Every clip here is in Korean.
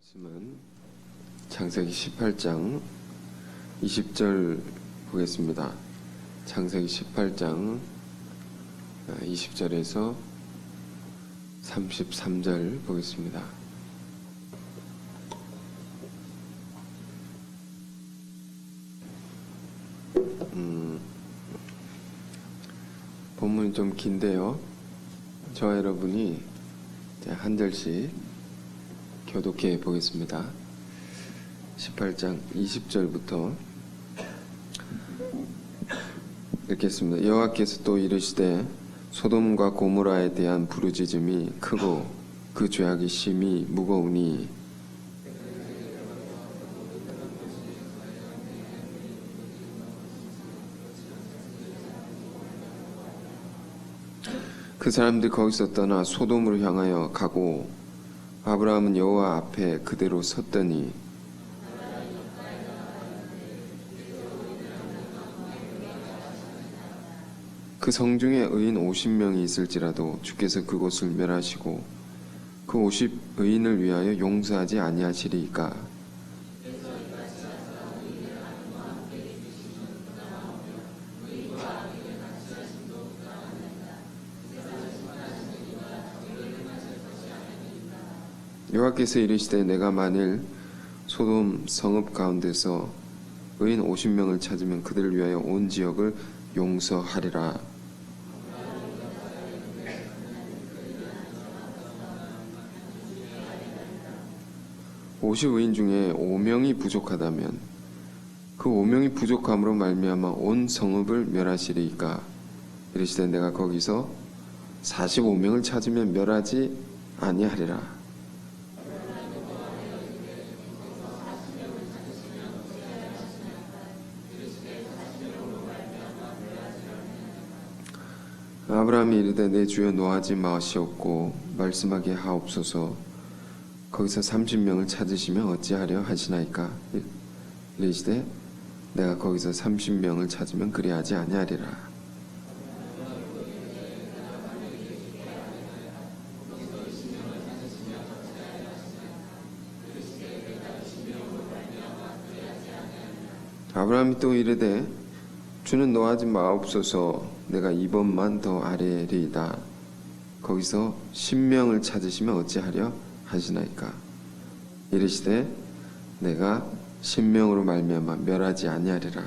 말씀은 창세기 18장 20절 보겠습니다. 창세기 18장 20절에서 33절 보겠습니다. 본문이 좀 긴데요. 저와 여러분이 한 절씩 교독해 보겠습니다. 18장 20절부터 읽겠습니다. 여호와께서 또 이르시되 소돔과 고모라에 대한 부르짖음이 크고 그 죄악이 심히 무거우니 그 사람들이 거기서 떠나 소돔으로 향하여 가고 아브라함은 여호와 앞에 그대로 섰더니 그 성중에 의인 50명이 있을지라도 주께서 그곳을 멸하시고 그 50의인을 위하여 용서하지 아니하시리이까. 여호와께서 이르시되 내가 만일 소돔 성읍 가운데서 의인 50명을 찾으면 그들을 위하여 온 지역을 용서하리라. 오십 의인 중에 5명이 부족하다면 그 5명이 부족함으로 말미암아 온 성읍을 멸하시리이까. 이르시되 내가 거기서 45명을 찾으면 멸하지 아니하리라. 아브라함이 이르되 내 주여 노하지 마시옵고 말씀하게 하옵소서. 거기서 30명을 찾으시면 어찌하려 하시나이까. 이르시되 내가 거기서 30명을 찾으면 그리하지 아니하리라. 아브라함이 또 이르되 주는 노하지 마옵소서. 내가 이번만 더 아뢰리이다. 거기서 10명을 찾으시면 어찌하려 하시나이까. 이르시되 내가 10명으로 말미암아 멸하지 아니하리라.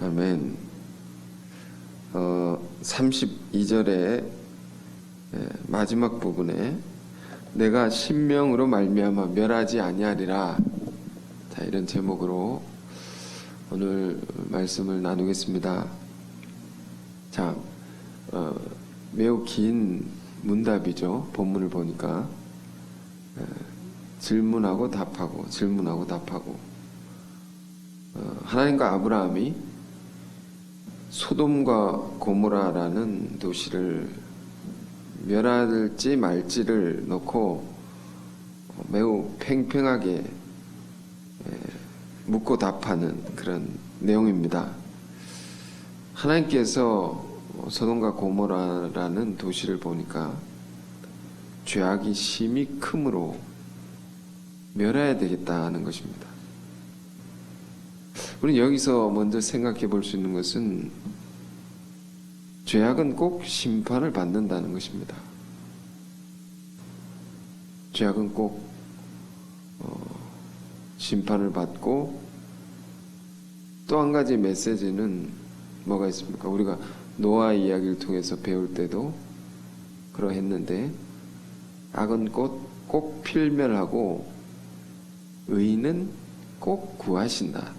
아멘. 32절의 마지막 부분에 내가 10명으로 말미암아 멸하지 아니하리라. 자, 이런 제목으로 오늘 말씀을 나누겠습니다. 자, 매우 긴 문답이죠. 본문을 보니까 질문하고 답하고 질문하고 답하고 하나님과 아브라함이 소돔과 고모라라는 도시를 멸할지 말지를 놓고 매우 팽팽하게 묻고 답하는 그런 내용입니다. 하나님께서 소돔과 고모라라는 도시를 보니까 죄악이 심히 크므로 멸해야 되겠다는 것입니다. 우리는 여기서 먼저 생각해 볼 수 있는 것은 죄악은 꼭 심판을 받는다는 것입니다. 죄악은 꼭 심판을 받고 또 한 가지 메시지는 뭐가 있습니까? 우리가 노아 이야기를 통해서 배울 때도 그러했는데 악은 꼭 필멸하고 의인은 꼭 구하신다.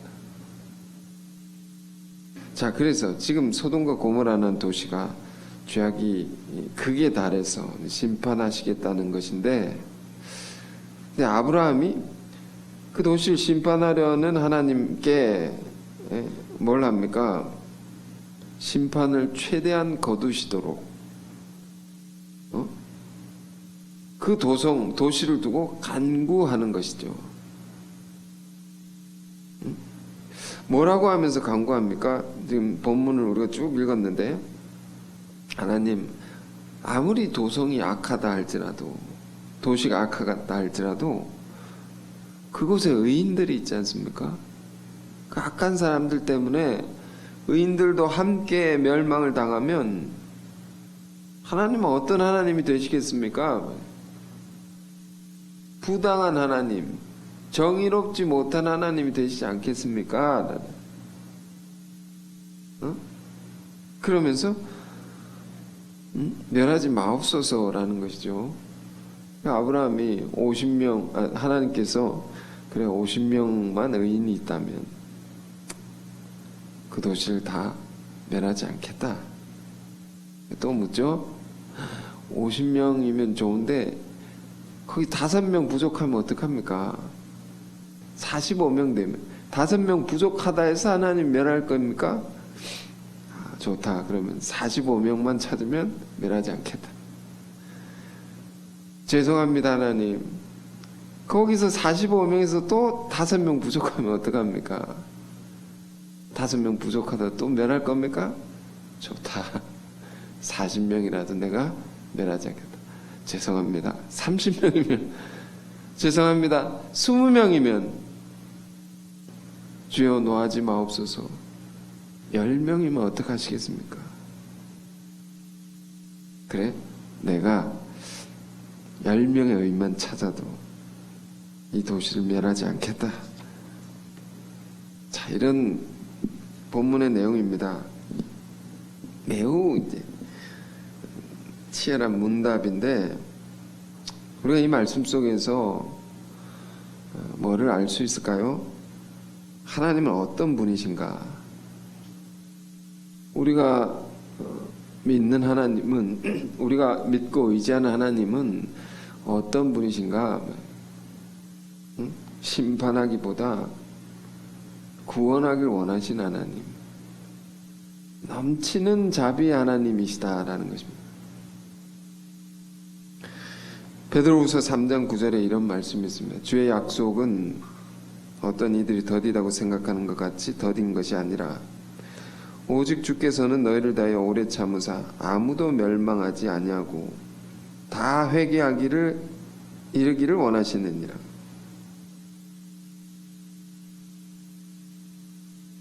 자, 그래서 지금 소돔과 고모라는 도시가 죄악이 극에 달해서 심판하시겠다는 것인데, 근데 아브라함이 그 도시를 심판하려는 하나님께 뭘 합니까? 심판을 최대한 거두시도록 그 도시를 두고 간구하는 것이죠. 뭐라고 하면서 간구합니까? 지금 본문을 우리가 쭉 읽었는데 하나님, 아무리 도성이 악하다 할지라도, 도시가 악하다 할지라도 그곳에 의인들이 있지 않습니까? 그 악한 사람들 때문에 의인들도 함께 멸망을 당하면 하나님은 어떤 하나님이 되시겠습니까? 부당한 하나님, 정의롭지 못한 하나님이 되시지 않겠습니까? 그러면서 멸하지 마옵소서라는 것이죠. 아브라함이 50명, 하나님께서 그래 50명만 의인이 있다면 그 도시를 다 멸하지 않겠다. 또 묻죠? 50명이면 좋은데 거기 5명 부족하면 어떡합니까? 45명 되면 5명 부족하다 해서 하나님 멸할 겁니까? 좋다. 그러면 45명만 찾으면 멸하지 않겠다. 죄송합니다 하나님, 거기서 45명에서 또 5명 부족하면 어떡합니까? 5명 부족하다 또 멸할 겁니까? 좋다. 40명이라도 내가 멸하지 않겠다. 죄송합니다. 30명이면 죄송합니다. 20명이면 주여 노하지 마옵소서. 10명이면 어떡하시겠습니까? 그래? 내가 10명의 의인만 찾아도 이 도시를 멸하지 않겠다. 자, 이런 본문의 내용입니다. 매우 이제 치열한 문답인데 우리가 이 말씀 속에서 뭐를 알 수 있을까요? 하나님은 어떤 분이신가? 우리가 믿는 하나님은, 우리가 믿고 의지하는 하나님은 어떤 분이신가? 심판하기보다 구원하길 원하신 하나님, 넘치는 자비의 하나님이시다라는 것입니다. 베드로후서 3장 9절에 이런 말씀이 있습니다. 주의 약속은 어떤 이들이 더디다고 생각하는 것 같이 더딘 것이 아니라 오직 주께서는 너희를 다하여 오래 참으사 아무도 멸망하지 아니하고 다 회개하기를 이르기를 원하시느니라.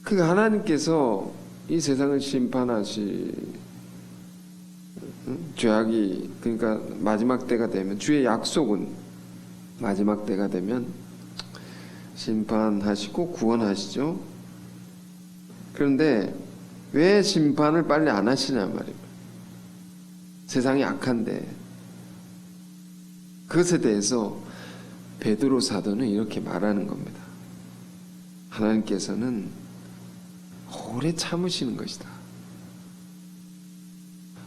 그 하나님께서 이 세상을 심판하시 죄악이, 그러니까 마지막 때가 되면, 주의 약속은 마지막 때가 되면 심판하시고 구원하시죠. 그런데 왜 심판을 빨리 안 하시냐 말입니다. 세상이 악한데. 그것에 대해서 베드로 사도는 이렇게 말하는 겁니다. 하나님께서는 오래 참으시는 것이다.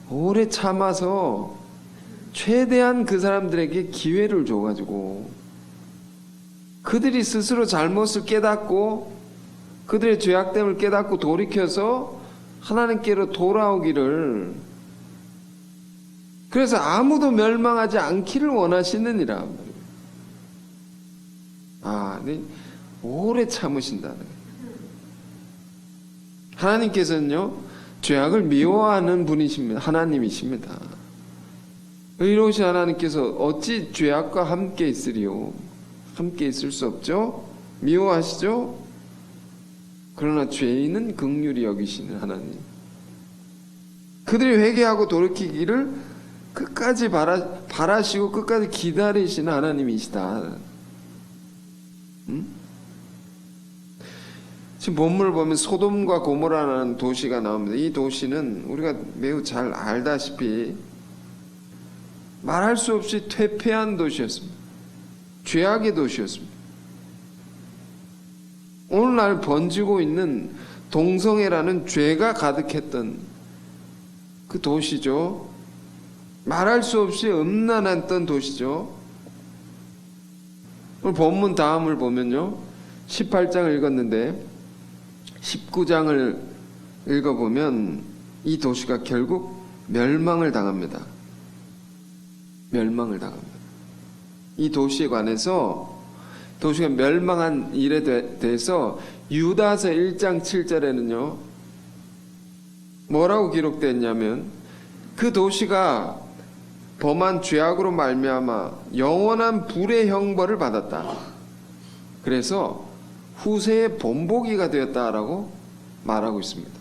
오래 참아서 최대한 그 사람들에게 기회를 줘가지고 그들이 스스로 잘못을 깨닫고 그들의 죄악됨을 깨닫고 돌이켜서 하나님께로 돌아오기를, 그래서 아무도 멸망하지 않기를 원하시느니라. 네. 오래 참으신다는 거예요. 하나님께서는요, 죄악을 미워하는 분이십니다. 하나님이십니다. 의로우신 하나님께서 어찌 죄악과 함께 있으리요? 함께 있을 수 없죠? 미워하시죠? 그러나 죄인은 긍휼히 여기시는 하나님, 그들이 회개하고 돌이키기를 끝까지 바라시고 끝까지 기다리시는 하나님이시다. 지금 본문을 보면 소돔과 고모라라는 도시가 나옵니다. 이 도시는 우리가 매우 잘 알다시피 말할 수 없이 퇴폐한 도시였습니다. 죄악의 도시였습니다. 오늘날 번지고 있는 동성애라는 죄가 가득했던 그 도시죠. 말할 수 없이 음란했던 도시죠. 오늘 본문 다음을 보면요, 18장을 읽었는데 19장을 읽어보면 이 도시가 결국 멸망을 당합니다. 멸망을 당합니다. 이 도시에 관해서, 도시가 멸망한 일에 대해서 유다서 1장 7절에는요 뭐라고 기록되었냐면, 그 도시가 범한 죄악으로 말미암아 영원한 불의 형벌을 받았다. 그래서 후세의 본보기가 되었다라고 말하고 있습니다.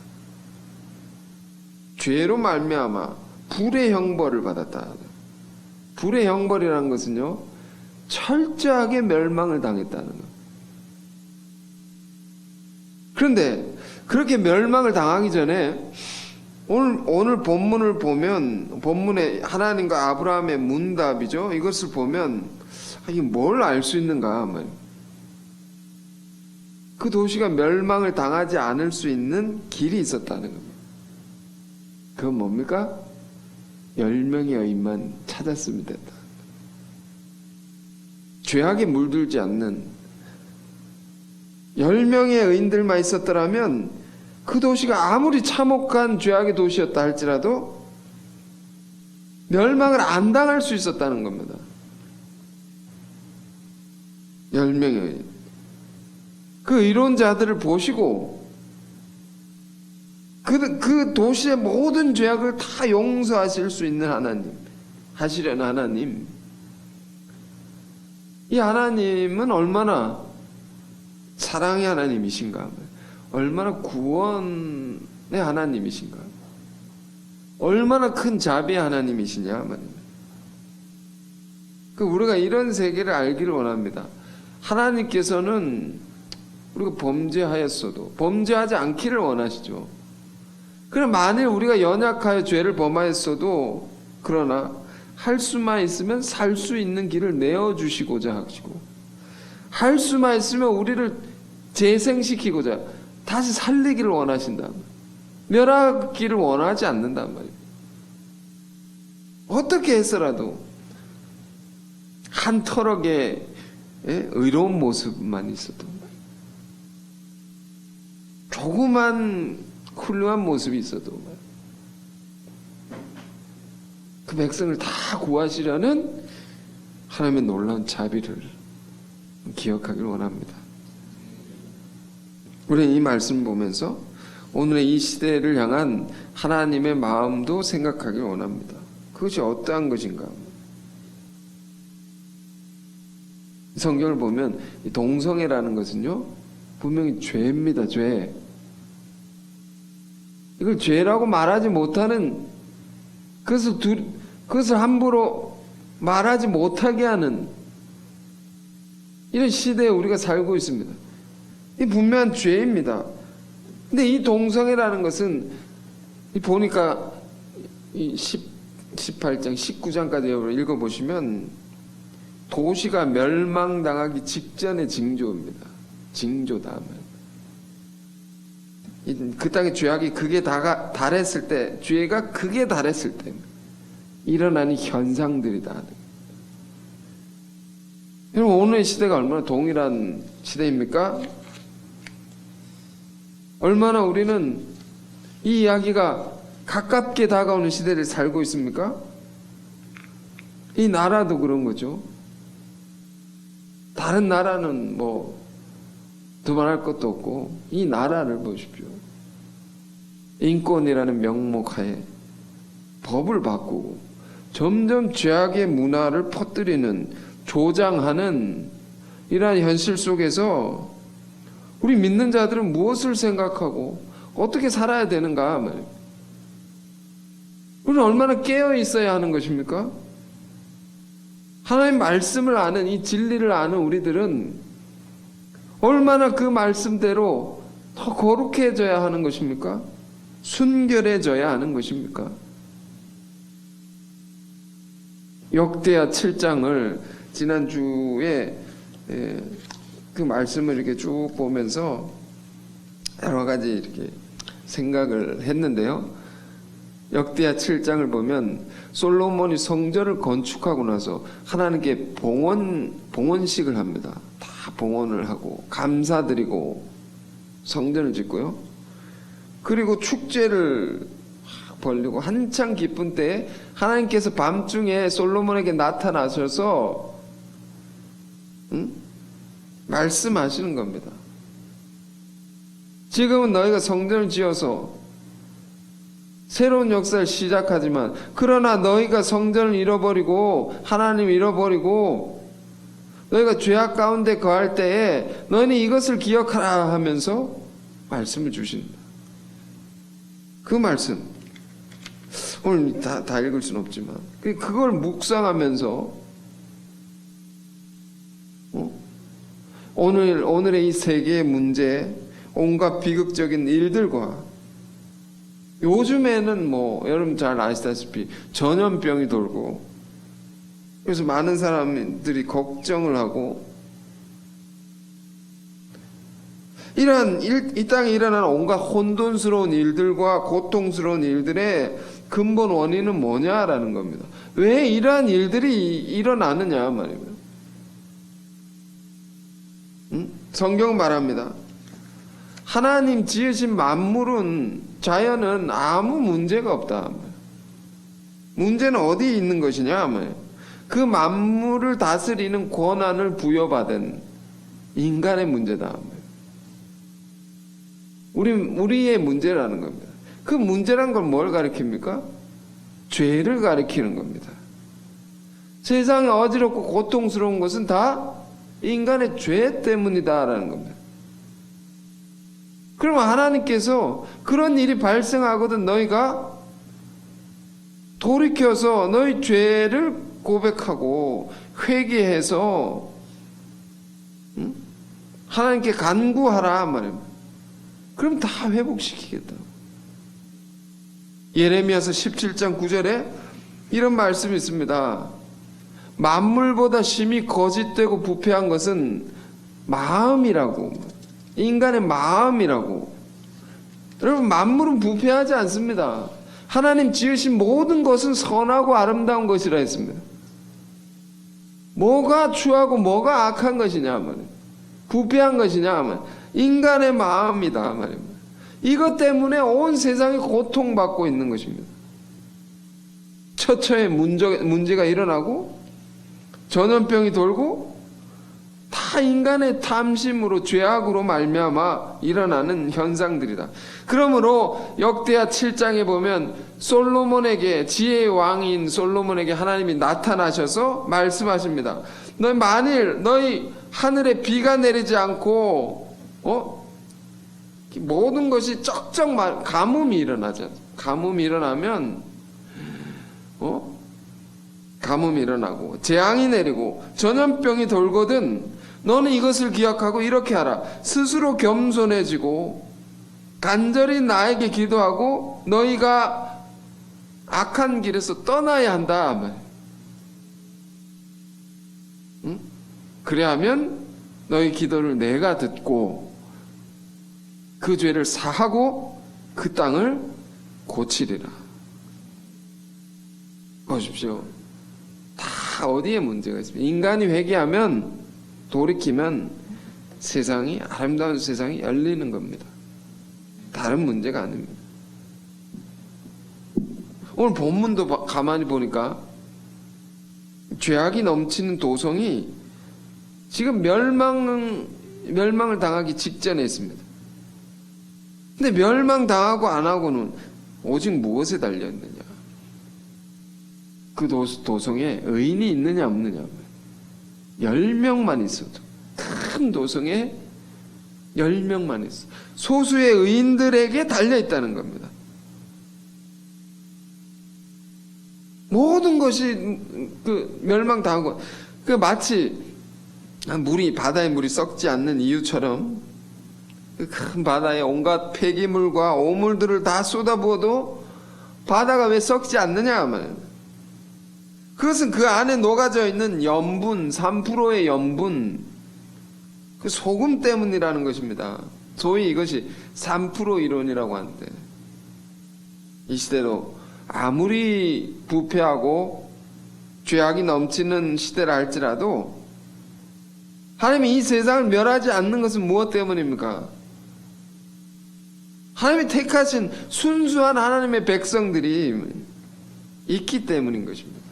죄로 말미암아 불의 형벌을 받았다. 불의 형벌이라는 것은요, 철저하게 멸망을 당했다는 것. 그런데 그렇게 멸망을 당하기 전에 오늘 본문을 보면, 본문에 하나님과 아브라함의 문답이죠. 이것을 보면 이게 뭘 알 수 있는가? 그 도시가 멸망을 당하지 않을 수 있는 길이 있었다는 겁니다. 그건 뭡니까? 10명의 여인만 찾았으면 된다. 죄악에 물들지 않는 10명의 의인들만 있었더라면 그 도시가 아무리 참혹한 죄악의 도시였다 할지라도 멸망을 안 당할 수 있었다는 겁니다. 10명의 의인. 그 의로운 자들을 보시고 그 도시의 모든 죄악을 다 용서하실 수 있는 하나님, 하시려는 하나님. 이 하나님은 얼마나 사랑의 하나님이신가, 얼마나 구원의 하나님이신가, 얼마나 큰 자비의 하나님이시냐. 우리가 이런 세계를 알기를 원합니다. 하나님께서는 우리가 범죄하였어도 범죄하지 않기를 원하시죠. 그럼 만일 우리가 연약하여 죄를 범하였어도 그러나 할 수만 있으면 살 수 있는 길을 내어주시고자 하시고, 할 수만 있으면 우리를 재생시키고자 다시 살리기를 원하신다. 멸하기를 원하지 않는단 말이에요. 어떻게 해서라도 한 터럭의 의로운 모습만 있어도, 조그만 훌륭한 모습이 있어도 그 백성을 다 구하시려는 하나님의 놀라운 자비를 기억하길 원합니다. 우리는 이 말씀을 보면서 오늘의 이 시대를 향한 하나님의 마음도 생각하길 원합니다. 그것이 어떠한 것인가? 성경을 보면 이 동성애라는 것은요, 분명히 죄입니다. 죄. 이걸 죄라고 말하지 못하는, 그것을 함부로 말하지 못하게 하는 이런 시대에 우리가 살고 있습니다. 이 분명한 죄입니다. 근데 이 동성애라는 것은 보니까 이 18장, 19장까지 읽어보시면 도시가 멸망당하기 직전의 징조입니다. 징조다. 그 땅의 죄악이 극에 달했을 때, 죄가 극에 달했을 때 일어나는 현상들이다. 여러분, 오늘의 시대가 얼마나 동일한 시대입니까? 얼마나 우리는 이 이야기가 가깝게 다가오는 시대를 살고 있습니까? 이 나라도 그런 거죠. 다른 나라는 두말할 것도 없고, 이 나라를 보십시오. 인권이라는 명목하에 법을 바꾸고 점점 죄악의 문화를 퍼뜨리는, 조장하는 이러한 현실 속에서 우리 믿는 자들은 무엇을 생각하고 어떻게 살아야 되는가? 우리는 얼마나 깨어 있어야 하는 것입니까? 하나님 말씀을 아는, 이 진리를 아는 우리들은 얼마나 그 말씀대로 더 거룩해져야 하는 것입니까? 순결해져야 하는 것입니까? 역대하 7장을 지난주에 그 말씀을 이렇게 쭉 보면서 여러 가지 이렇게 생각을 했는데요. 역대하 7장을 보면 솔로몬이 성전을 건축하고 나서 하나님께 봉헌식을 합니다. 다 봉헌을 하고 감사드리고 성전을 짓고요. 그리고 축제를 벌리고 한창 기쁜 때에 하나님께서 밤중에 솔로몬에게 나타나셔서 말씀하시는 겁니다. 지금은 너희가 성전을 지어서 새로운 역사를 시작하지만, 그러나 너희가 성전을 잃어버리고 하나님 잃어버리고 너희가 죄악 가운데 거할 때에 너희는 이것을 기억하라 하면서 말씀을 주신다. 그 말씀 오늘 다 읽을 수는 없지만 그걸 묵상하면서 오늘의 이 세계의 문제, 온갖 비극적인 일들과 요즘에는 여러분 잘 아시다시피 전염병이 돌고, 그래서 많은 사람들이 걱정을 하고, 이 땅에 일어나는 온갖 혼돈스러운 일들과 고통스러운 일들의 근본 원인은 뭐냐라는 겁니다. 왜 이러한 일들이 일어나느냐 말입니다. 성경은 말합니다. 하나님 지으신 만물은, 자연은 아무 문제가 없다. 문제는 어디에 있는 것이냐? 그 만물을 다스리는 권한을 부여받은 인간의 문제다. 우리의 문제라는 겁니다. 그 문제란 건 뭘 가리킵니까? 죄를 가리키는 겁니다. 세상에 어지럽고 고통스러운 것은 다 인간의 죄 때문이다라는 겁니다. 그러면 하나님께서 그런 일이 발생하거든 너희가 돌이켜서 너희 죄를 고백하고 회개해서 하나님께 간구하라 말입니다. 그럼 다 회복시키겠다. 예레미야서 17장 9절에 이런 말씀이 있습니다. 만물보다 심히 거짓되고 부패한 것은 마음이라고. 인간의 마음이라고. 여러분, 만물은 부패하지 않습니다. 하나님 지으신 모든 것은 선하고 아름다운 것이라 했습니다. 뭐가 추하고 뭐가 악한 것이냐 말이에요. 부패한 것이냐 말이에요. 인간의 마음이다 말입니다. 이것 때문에 온 세상이 고통받고 있는 것입니다. 처처에 문제가 일어나고 전염병이 돌고 다 인간의 탐심으로 죄악으로 말미암아 일어나는 현상들이다. 그러므로 역대하 7장에 보면 솔로몬에게, 지혜의 왕인 솔로몬에게 하나님이 나타나셔서 말씀하십니다. 만일 너희 하늘에 비가 내리지 않고 모든 것이 가뭄이 일어나죠. 가뭄이 일어나면 가뭄이 일어나고 재앙이 내리고 전염병이 돌거든 너는 이것을 기억하고 이렇게 하라. 스스로 겸손해지고 간절히 나에게 기도하고 너희가 악한 길에서 떠나야 한다. 그래야면 너희 기도를 내가 듣고 그 죄를 사하고 그 땅을 고치리라. 보십시오. 다 어디에 문제가 있습니까? 인간이 회개하면, 돌이키면 세상이, 아름다운 세상이 열리는 겁니다. 다른 문제가 아닙니다. 오늘 본문도 가만히 보니까 죄악이 넘치는 도성이 지금 멸망을 당하기 직전에 있습니다. 근데 멸망당하고 안 하고는 오직 무엇에 달려있느냐? 그 도성에 의인이 있느냐 없느냐? 10명만 있어도, 큰 도성에 10명만 있어. 소수의 의인들에게 달려있다는 겁니다. 모든 것이 멸망당하고, 마치 바다의 물이 썩지 않는 이유처럼 큰 바다에 온갖 폐기물과 오물들을 다 쏟아부어도 바다가 왜 썩지 않느냐 하면, 그것은 그 안에 녹아져 있는 염분, 3%의 염분, 그 소금 때문이라는 것입니다. 소위 이것이 3% 이론이라고 하는데, 이 시대도 아무리 부패하고 죄악이 넘치는 시대라 할지라도 하나님이 이 세상을 멸하지 않는 것은 무엇 때문입니까? 하나님이 택하신 순수한 하나님의 백성들이 있기 때문인 것입니다.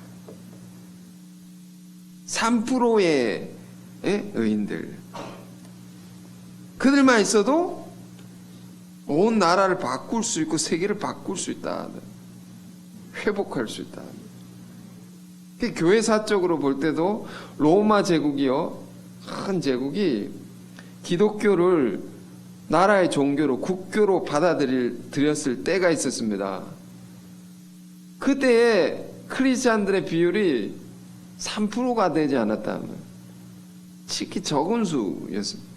3%의 의인들, 그들만 있어도 온 나라를 바꿀 수 있고 세계를 바꿀 수 있다. 회복할 수 있다. 교회사적으로 볼 때도 로마 제국이요, 큰 제국이 기독교를 나라의 종교로, 국교로 받아들였을 때가 있었습니다. 그때에 크리스찬들의 비율이 3%가 되지 않았다면 특히 적은 수였습니다.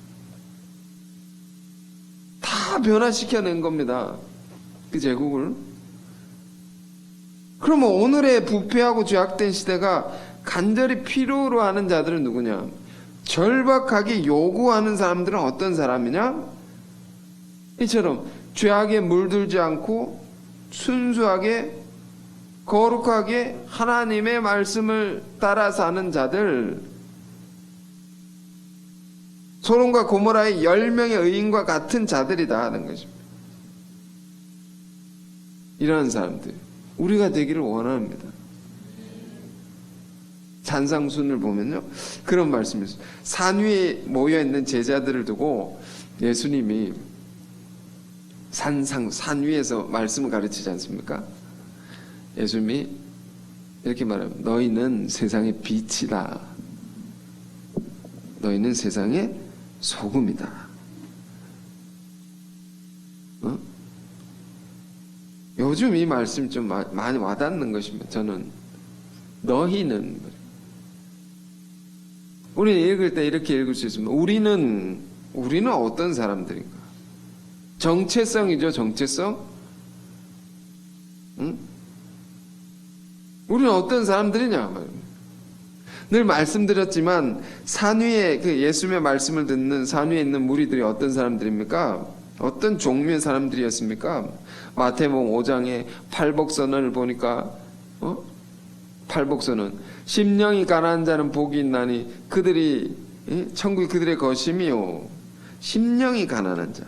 다 변화시켜낸 겁니다. 그 제국을. 그러면 오늘의 부패하고 죄악된 시대가 간절히 필요로 하는 자들은 누구냐? 절박하게 요구하는 사람들은 어떤 사람이냐? 이처럼 죄악에 물들지 않고 순수하게 거룩하게 하나님의 말씀을 따라 사는 자들, 소돔과 고모라의 10명의 의인과 같은 자들이다 하는 것입니다. 이러한 사람들 우리가 되기를 원합니다. 산상순을 보면요, 그런 말씀이 있어요. 산 위에 모여있는 제자들을 두고 예수님이 산 위에서 말씀을 가르치지 않습니까? 예수님이 이렇게 말합니다. 너희는 세상의 빛이다. 너희는 세상의 소금이다. 요즘 이 말씀이 좀 많이 와닿는 것입니다. 저는 너희는, 우리는 읽을 때 이렇게 읽을 수 있습니다. 우리는 어떤 사람들인가? 정체성이죠, 정체성. 응? 우리는 어떤 사람들이냐 말입니다. 늘 말씀드렸지만 산 위에 그 예수님의 말씀을 듣는 산 위에 있는 무리들이 어떤 사람들입니까? 어떤 종류의 사람들이었습니까? 마태복음 5장에 팔복선언을 보니까 팔복선언, 심령이 가난한 자는 복이 있나니 그들이 천국이 그들의 것임이요. 심령이 가난한 자.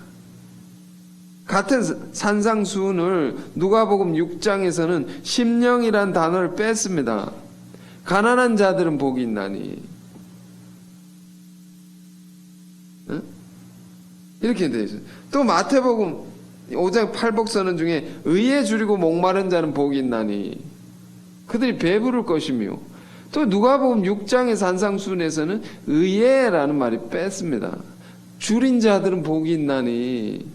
같은 산상수훈을 누가복음 6장에서는 심령이란 단어를 뺐습니다. 가난한 자들은 복이 있나니. 이렇게 되어 있어요. 또 마태복음 5장 팔복선언 중에 의에 줄이고 목마른 자는 복이 있나니 그들이 배부를 것이며, 또 누가복음 6장의 산상수훈에서는 의에라는 말이 뺐습니다. 줄인 자들은 복이 있나니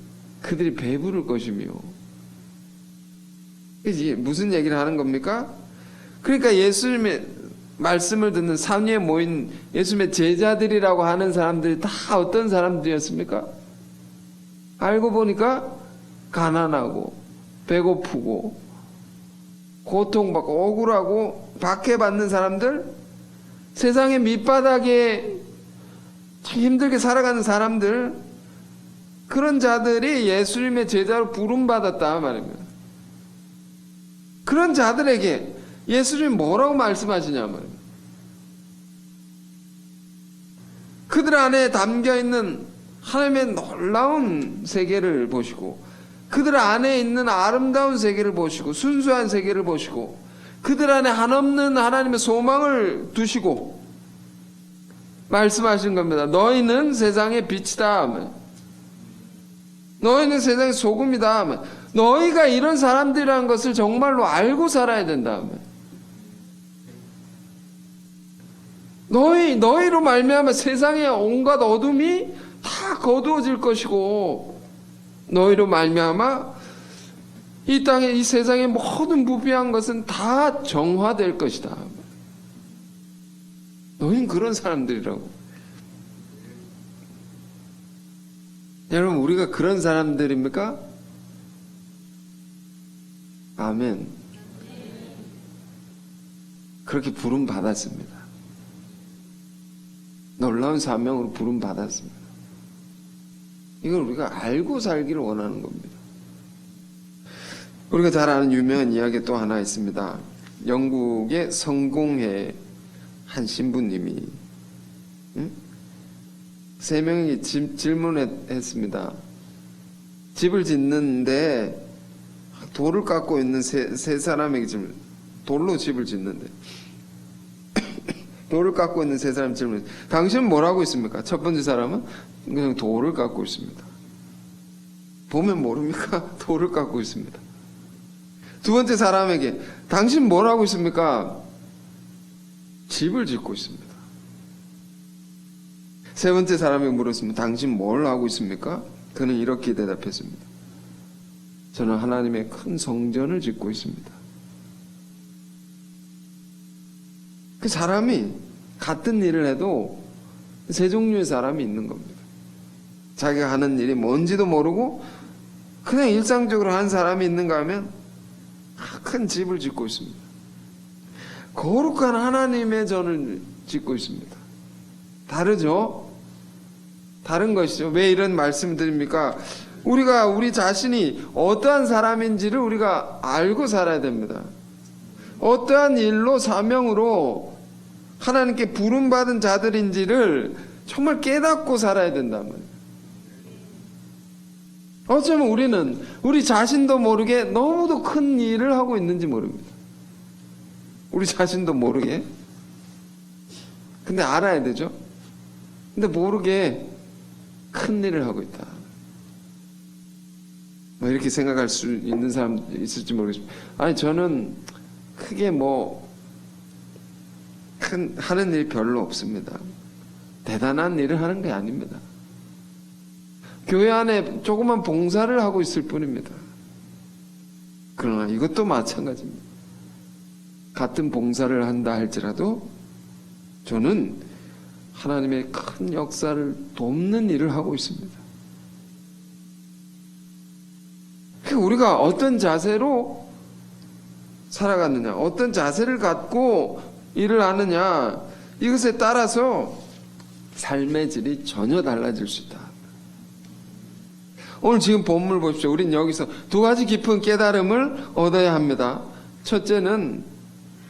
그들이 배부를 것이며. 이게 무슨 얘기를 하는 겁니까? 그러니까 예수님의 말씀을 듣는 산 위에 모인 예수님의 제자들이라고 하는 사람들이 다 어떤 사람들이었습니까? 알고 보니까 가난하고 배고프고 고통받고 억울하고 박해받는 사람들, 세상의 밑바닥에 참 힘들게 살아가는 사람들, 그런 자들이 예수님의 제자로 부름받았다 말입니다. 그런 자들에게 예수님이 뭐라고 말씀하시냐 말입니다. 그들 안에 담겨있는 하나님의 놀라운 세계를 보시고, 그들 안에 있는 아름다운 세계를 보시고, 순수한 세계를 보시고, 그들 안에 한없는 하나님의 소망을 두시고 말씀하신 겁니다. 너희는 세상의 빛이다. 너희는 세상의 소금이다. 너희가 이런 사람들이라는 것을 정말로 알고 살아야 된다. 너희로 말미암아 세상의 온갖 어둠이 다 거두어질 것이고, 너희로 말미암아 이 땅에 이 세상의 모든 부패한 것은 다 정화될 것이다. 너희는 그런 사람들이라고. 여러분, 우리가 그런 사람들입니까? 아멘. 그렇게 부름 받았습니다. 놀라운 사명으로 부름 받았습니다. 이걸 우리가 알고 살기를 원하는 겁니다. 우리가 잘 아는 유명한 이야기 또 하나 있습니다. 영국의 성공회 한 신부님이 3명이 질문했습니다. 집을 짓는데 돌을 깎고 있는 세 사람에게 질문, 돌로 집을 짓는데 돌을 깎고 있는 세 사람 질문, 당신은 뭘 하고 있습니까? 첫 번째 사람은 그냥 돌을 깎고 있습니다. 보면 모릅니까? 돌을 깎고 있습니다. 두 번째 사람에게 당신 뭘 하고 있습니까? 집을 짓고 있습니다. 세 번째 사람에게 물었습니다. 당신 뭘 하고 있습니까? 그는 이렇게 대답했습니다. 저는 하나님의 큰 성전을 짓고 있습니다. 그 사람이 같은 일을 해도 세 종류의 사람이 있는 겁니다. 자기가 하는 일이 뭔지도 모르고 그냥 일상적으로 한 사람이 있는가 하면 큰 집을 짓고 있습니다. 거룩한 하나님의 전을 짓고 있습니다. 다르죠? 다른 것이죠. 왜 이런 말씀을 드립니까? 우리가 우리 자신이 어떠한 사람인지를 우리가 알고 살아야 됩니다. 어떠한 일로 사명으로 하나님께 부름받은 자들인지를 정말 깨닫고 살아야 된단 말이에요. 어쩌면 우리는 우리 자신도 모르게 너무도 큰 일을 하고 있는지 모릅니다. 우리 자신도 모르게. 근데 알아야 되죠. 근데 모르게 큰 일을 하고 있다. 뭐 이렇게 생각할 수 있는 사람 있을지 모르겠습니다. 아니 저는 크게 큰 하는 일이 별로 없습니다. 대단한 일을 하는 게 아닙니다. 교회 안에 조그만 봉사를 하고 있을 뿐입니다. 그러나 이것도 마찬가지입니다. 같은 봉사를 한다 할지라도 저는 하나님의 큰 역사를 돕는 일을 하고 있습니다. 우리가 어떤 자세로 살아가느냐, 어떤 자세를 갖고 일을 하느냐, 이것에 따라서 삶의 질이 전혀 달라질 수 있다. 오늘 지금 본문을 보십시오. 우린 여기서 두 가지 깊은 깨달음을 얻어야 합니다. 첫째는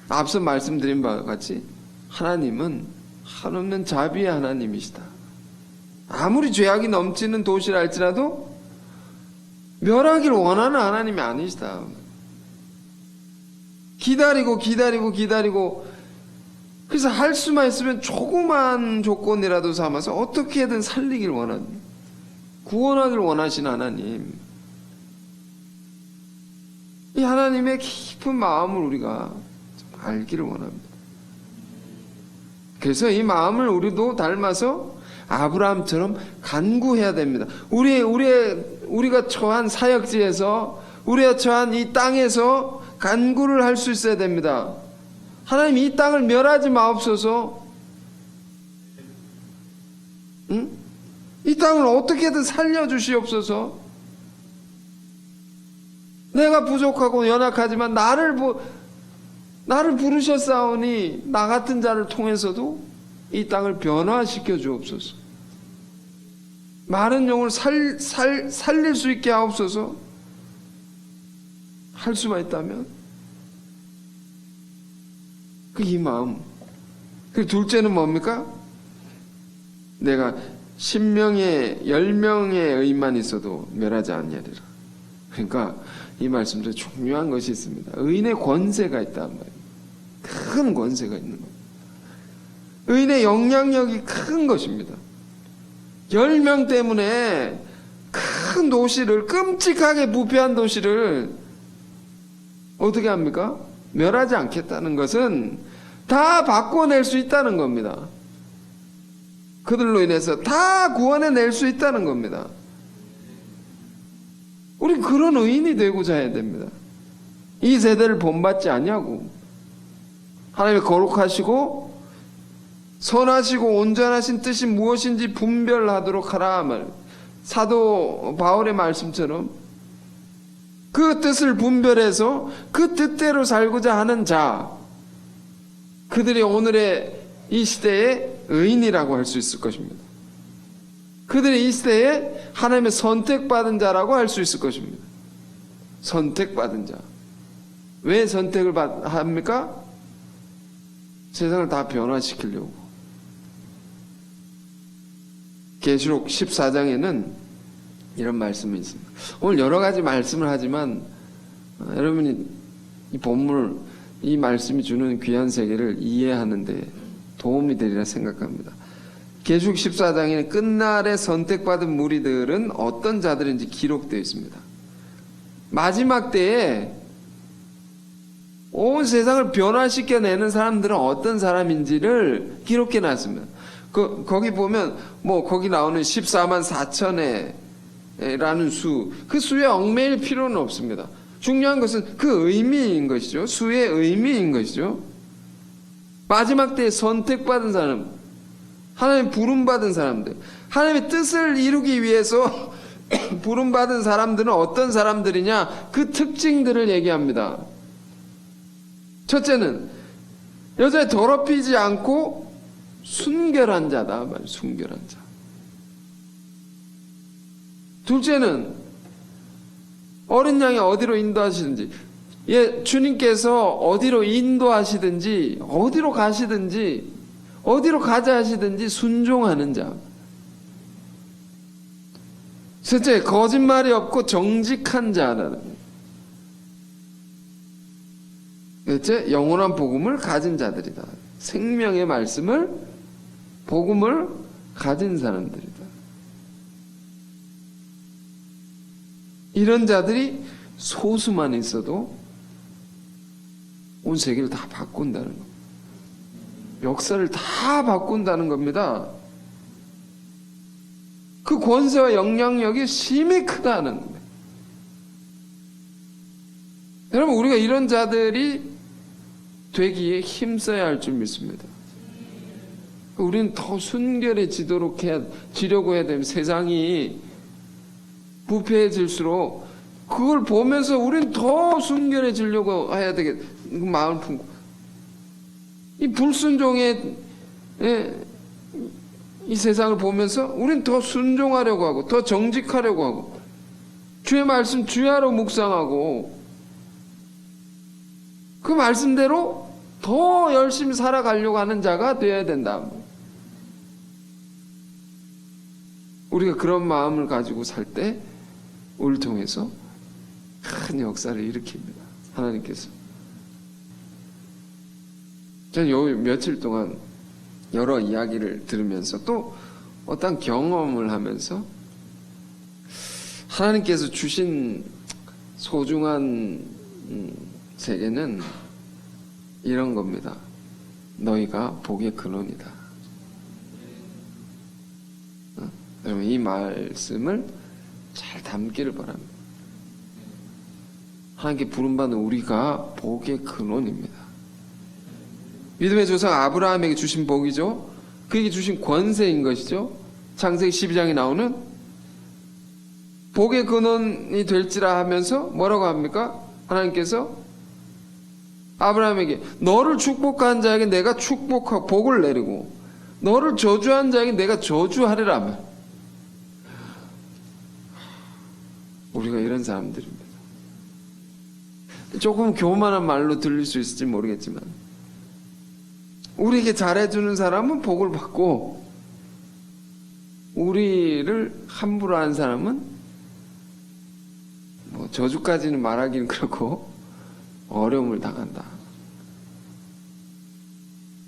앞서 말씀드린 바와 같이 하나님은 한없는 자비의 하나님이시다. 아무리 죄악이 넘치는 도시라 할지라도 멸하기를 원하는 하나님이 아니시다. 기다리고 그래서 할 수만 있으면 조그만 조건이라도 삼아서 어떻게든 살리길 원하는, 구원하길 원하신 하나님. 이 하나님의 깊은 마음을 우리가 알기를 원합니다. 그래서 이 마음을 우리도 닮아서 아브라함처럼 간구해야 됩니다. 우리가 처한 사역지에서, 우리가 처한 이 땅에서 간구를 할 수 있어야 됩니다. 하나님 이 땅을 멸하지 마옵소서. 응? 이 땅을 어떻게든 살려주시옵소서. 내가 부족하고 연약하지만 나를 부르셨사오니 나 같은 자를 통해서도 이 땅을 변화시켜 주옵소서. 많은 영을 살릴 수 있게 하옵소서. 할 수만 있다면 이 마음. 그 둘째는 뭡니까? 내가 10명의 10명의 의만 있어도 멸하지 아니하리라. 그러니까 이 말씀도 중요한 것이 있습니다. 의인의 권세가 있단 말이에요. 큰 권세가 있는 겁니다. 의인의 영향력이 큰 것입니다. 10명 때문에 큰 도시를, 끔찍하게 부패한 도시를 어떻게 합니까? 멸하지 않겠다는 것은 다 바꿔낼 수 있다는 겁니다. 그들로 인해서 다 구원해낼 수 있다는 겁니다. 우리 그런 의인이 되고자 해야 됩니다. 이 세대를 본받지 않냐고. 하나님이 거룩하시고 선하시고 온전하신 뜻이 무엇인지 분별하도록 하라 말. 사도 바울의 말씀처럼 그 뜻을 분별해서 그 뜻대로 살고자 하는 자, 그들이 오늘의 이 시대의 의인이라고 할 수 있을 것입니다. 그들이 이 시대에 하나님의 선택받은 자라고 할 수 있을 것입니다. 선택받은 자. 왜 선택을 합니까? 세상을 다 변화시키려고. 계시록 14장에는 이런 말씀이 있습니다. 오늘 여러 가지 말씀을 하지만 여러분이 이 본물, 이 말씀이 주는 귀한 세계를 이해하는 데 도움이 되리라 생각합니다. 계시록 14장에는 끝날에 선택받은 무리들은 어떤 자들인지 기록되어 있습니다. 마지막 때에 온 세상을 변화시켜내는 사람들은 어떤 사람인지를 기록해 놨습니다. 거기 보면 거기 나오는 14만 4천에 라는 수, 그 수에 얽매일 필요는 없습니다. 중요한 것은 그 의미인 것이죠. 수의 의미인 것이죠. 마지막 때에 선택받은 사람, 하나님 부름받은 사람들, 하나님의 뜻을 이루기 위해서 부름받은 사람들은 어떤 사람들이냐, 그 특징들을 얘기합니다. 첫째는 여자에 더럽히지 않고 순결한 자다. 순결한 자. 둘째는 어린 양이 어디로 인도하시든지, 주님께서 어디로 인도하시든지, 어디로 가시든지, 어디로 가자 하시든지 순종하는 자. 셋째, 거짓말이 없고 정직한 자라는. 넷째, 영원한 복음을 가진 자들이다. 생명의 말씀을, 복음을 가진 사람들이다. 이런 자들이 소수만 있어도 온 세계를 다 바꾼다는 겁니다. 역사를 다 바꾼다는 겁니다. 그 권세와 영향력이 심히 크다는 겁니다. 여러분, 우리가 이런 자들이 되기에 힘써야 할 줄 믿습니다. 우리는 더 순결해지도록 지려고 해야 되면, 세상이 부패해질수록 그걸 보면서 우리는 더 순결해지려고 해야 되겠, 마음을 품고, 이 불순종의 이 세상을 보면서 우리는 더 순종하려고 하고, 더 정직하려고 하고, 주의 말씀 주야로 묵상하고, 그 말씀대로 더 열심히 살아가려고 하는 자가 되어야 된다. 우리가 그런 마음을 가지고 살 때 우리를 통해서 큰 역사를 일으킵니다. 하나님께서. 저는 요 며칠 동안 여러 이야기를 들으면서 또 어떤 경험을 하면서 하나님께서 주신 소중한 세계는 이런 겁니다. 너희가 복의 근원이다. 여러분, 이 말씀을 잘 담기를 바랍니다. 하나님께 부름받는 우리가 복의 근원입니다. 믿음의 조상 아브라함에게 주신 복이죠. 그에게 주신 권세인 것이죠. 창세기 12장에 나오는 복의 근원이 될지라 하면서 뭐라고 합니까? 하나님께서 아브라함에게 너를 축복한 자에게 내가 축복하고 복을 내리고 너를 저주한 자에게 내가 저주하리라. 우리가 이런 사람들입니다. 조금 교만한 말로 들릴 수 있을지 모르겠지만, 우리에게 잘해주는 사람은 복을 받고, 우리를 함부로 한 사람은 저주까지는 말하기는 그렇고 어려움을 당한다.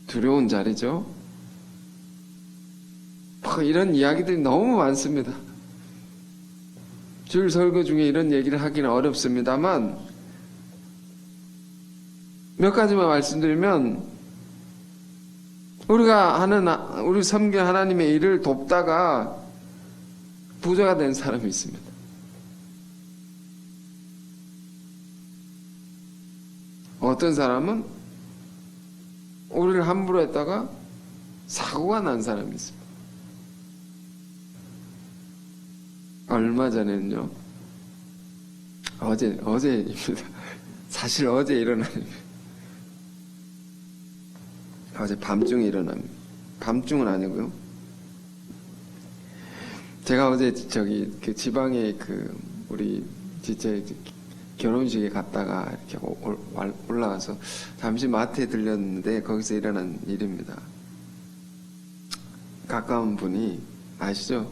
두려운 자리죠. 이런 이야기들이 너무 많습니다. 주일 설교 중에 이런 얘기를 하기는 어렵습니다만, 몇 가지만 말씀드리면, 우리 섬기는 하나님의 일을 돕다가 부자가 된 사람이 있습니다. 어떤 사람은 우리를 함부로 했다가 사고가 난 사람이 있습니다. 얼마 전에는요, 어제입니다. 사실 어제 일어난 일입니다. 어제 밤중에 일어납니다. 밤중은 아니고요. 제가 어제 그 지방에 우리 진짜 결혼식에 갔다가 이렇게 올라가서 잠시 마트에 들렸는데 거기서 일어난 일입니다. 가까운 분이 아시죠?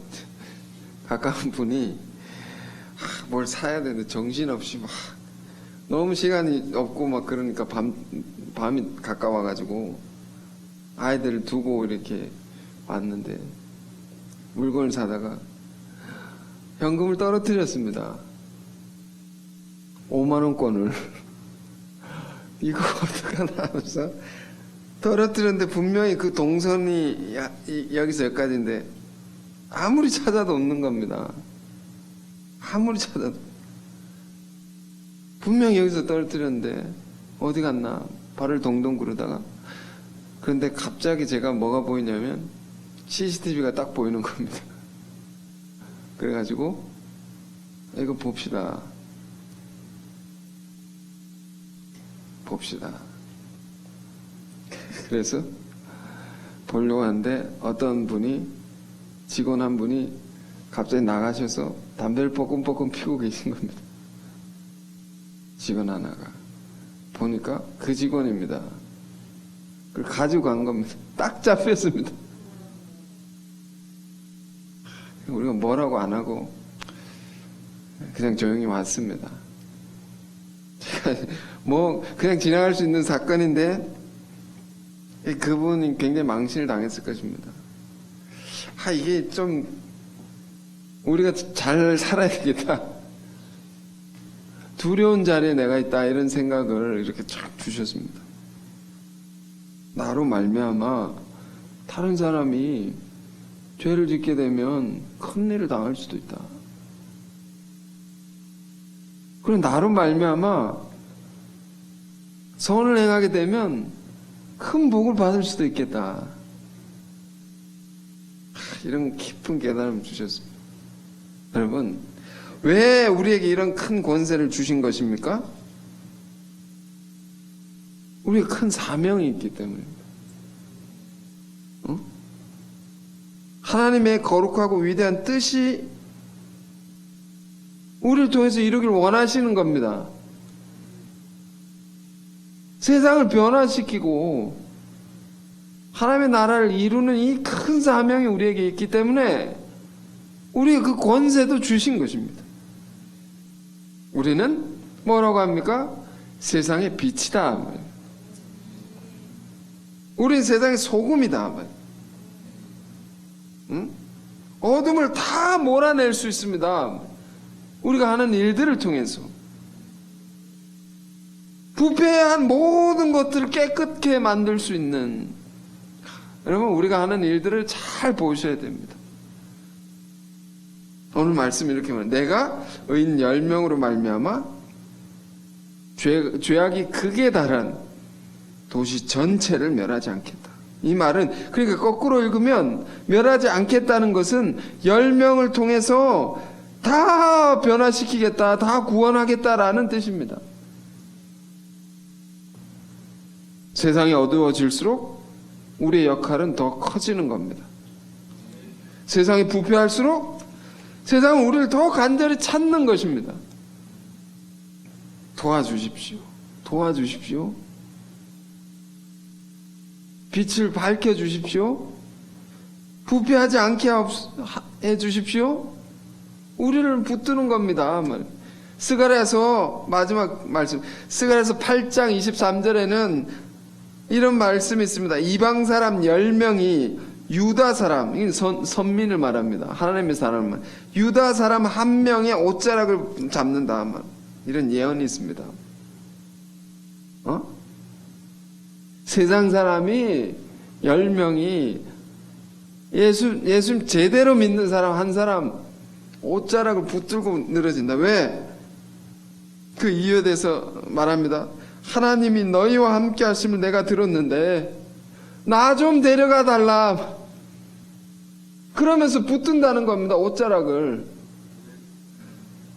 가까운 분이 뭘 사야 되는데 정신없이 너무 시간이 없고 그러니까 밤이 가까워가지고 아이들을 두고 이렇게 왔는데 물건을 사다가 현금을 떨어뜨렸습니다. 5만원권을. 이거 어떡하나 하면서 떨어뜨렸는데 분명히 그 동선이 여기서 여기까지인데 아무리 찾아도 없는 겁니다. 아무리 찾아도. 분명히 여기서 떨어뜨렸는데 어디 갔나 발을 동동 구르다가, 그런데 갑자기 제가 뭐가 보이냐면 CCTV가 딱 보이는 겁니다. 그래가지고 이거 봅시다. 그래서 보려고 하는데 어떤 분이, 직원 한 분이 갑자기 나가셔서 담배를 뻐끔뻐끔 피우고 계신 겁니다. 직원 하나가. 보니까 그 직원입니다. 그걸 가지고 간 겁니다. 딱 잡혔습니다. 우리가 뭐라고 안 하고 그냥 조용히 왔습니다. 뭐 그냥 지나갈 수 있는 사건인데 그분이 굉장히 망신을 당했을 것입니다. 이게 좀 우리가 잘 살아야 되겠다. 두려운 자리에 내가 있다, 이런 생각을 이렇게 쫙 주셨습니다. 나로 말미암아 다른 사람이 죄를 짓게 되면 큰일을 당할 수도 있다. 그리고 나로 말미암아 선을 행하게 되면 큰 복을 받을 수도 있겠다. 이런 깊은 깨달음을 주셨습니다. 여러분, 왜 우리에게 이런 큰 권세를 주신 것입니까? 우리가 큰 사명이 있기 때문입니다. 하나님의 거룩하고 위대한 뜻이 우리를 통해서 이루길 원하시는 겁니다. 세상을 변화시키고 하나님의 나라를 이루는 이 큰 사명이 우리에게 있기 때문에 우리의 그 권세도 주신 것입니다. 우리는 뭐라고 합니까? 세상의 빛이다. 우리는 세상의 소금이다. 어둠을 다 몰아낼 수 있습니다. 우리가 하는 일들을 통해서. 부패한 모든 것들을 깨끗게 만들 수 있는, 여러분, 우리가 하는 일들을 잘 보셔야 됩니다. 오늘 말씀 이렇게 말합니다. 내가 의인 10명으로 말미암아 죄악이 극에 달한 도시 전체를 멸하지 않겠다. 이 말은, 그러니까 거꾸로 읽으면 멸하지 않겠다는 것은 10명을 통해서 다 변화시키겠다, 다 구원하겠다라는 뜻입니다. 세상이 어두워질수록 우리의 역할은 더 커지는 겁니다. 세상이 부패할수록 세상은 우리를 더 간절히 찾는 것입니다. 도와주십시오. 도와주십시오. 빛을 밝혀주십시오. 부패하지 않게 해주십시오. 우리를 붙드는 겁니다. 스가랴서 마지막 말씀, 스가랴서 8장 23절에는 이런 말씀이 있습니다. 이방 사람 10명이 유다 사람, 선민을 말합니다. 하나님의 사람을, 유다 사람 1명의 옷자락을 잡는다. 이런 예언이 있습니다. 세상 사람이 10명이 예수 제대로 믿는 사람 한 사람 옷자락을 붙들고 늘어진다. 왜? 그 이유에 대해서 말합니다. 하나님이 너희와 함께 하심을 내가 들었는데 나 좀 데려가 달라. 그러면서 붙든다는 겁니다. 옷자락을.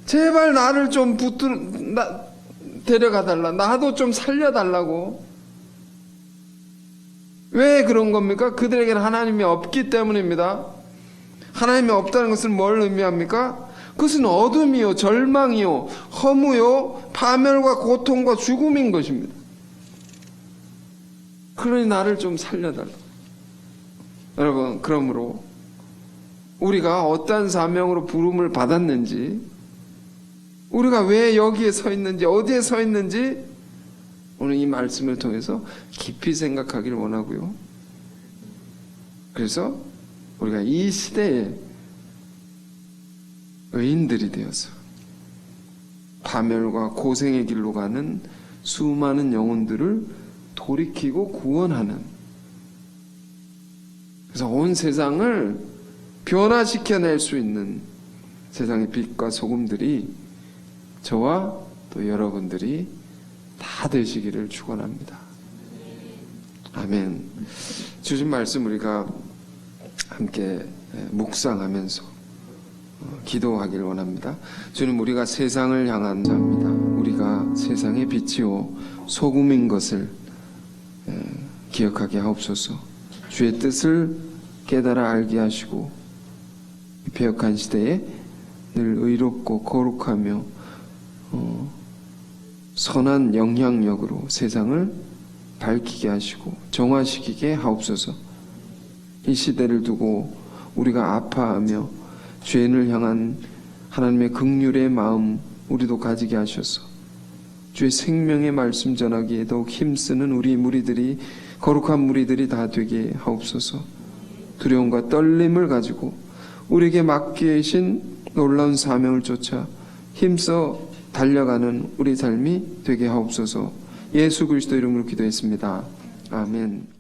제발 나를 좀 데려가 달라. 나도 좀 살려달라고. 왜 그런 겁니까? 그들에게는 하나님이 없기 때문입니다. 하나님이 없다는 것은 뭘 의미합니까? 그것은 어둠이요, 절망이요, 허무요, 파멸과 고통과 죽음인 것입니다. 그러니 나를 좀 살려달라. 여러분, 그러므로 우리가 어떠한 사명으로 부름을 받았는지, 우리가 왜 여기에 서 있는지, 어디에 서 있는지 오늘 이 말씀을 통해서 깊이 생각하기를 원하고요. 그래서 우리가 이 시대에 의인들이 되어서 파멸과 고생의 길로 가는 수많은 영혼들을 돌이키고 구원하는, 그래서 온 세상을 변화시켜낼 수 있는 세상의 빛과 소금들이 저와 또 여러분들이 다 되시기를 축원합니다. 아멘. 주신 말씀 우리가 함께 묵상하면서 기도하길 원합니다. 주님, 우리가 세상을 향한 자입니다. 우리가 세상의 빛이요 소금인 것을 기억하게 하옵소서. 주의 뜻을 깨달아 알게 하시고 배역한 시대에 늘 의롭고 거룩하며 선한 영향력으로 세상을 밝히게 하시고 정화시키게 하옵소서. 이 시대를 두고 우리가 아파하며 죄인을 향한 하나님의 긍휼의 마음 우리도 가지게 하셔서 주의 생명의 말씀 전하기에 더욱 힘쓰는 우리 무리들이, 거룩한 무리들이 다 되게 하옵소서. 두려움과 떨림을 가지고 우리에게 맡기신 놀라운 사명을 쫓아 힘써 달려가는 우리 삶이 되게 하옵소서. 예수 그리스도 이름으로 기도했습니다. 아멘.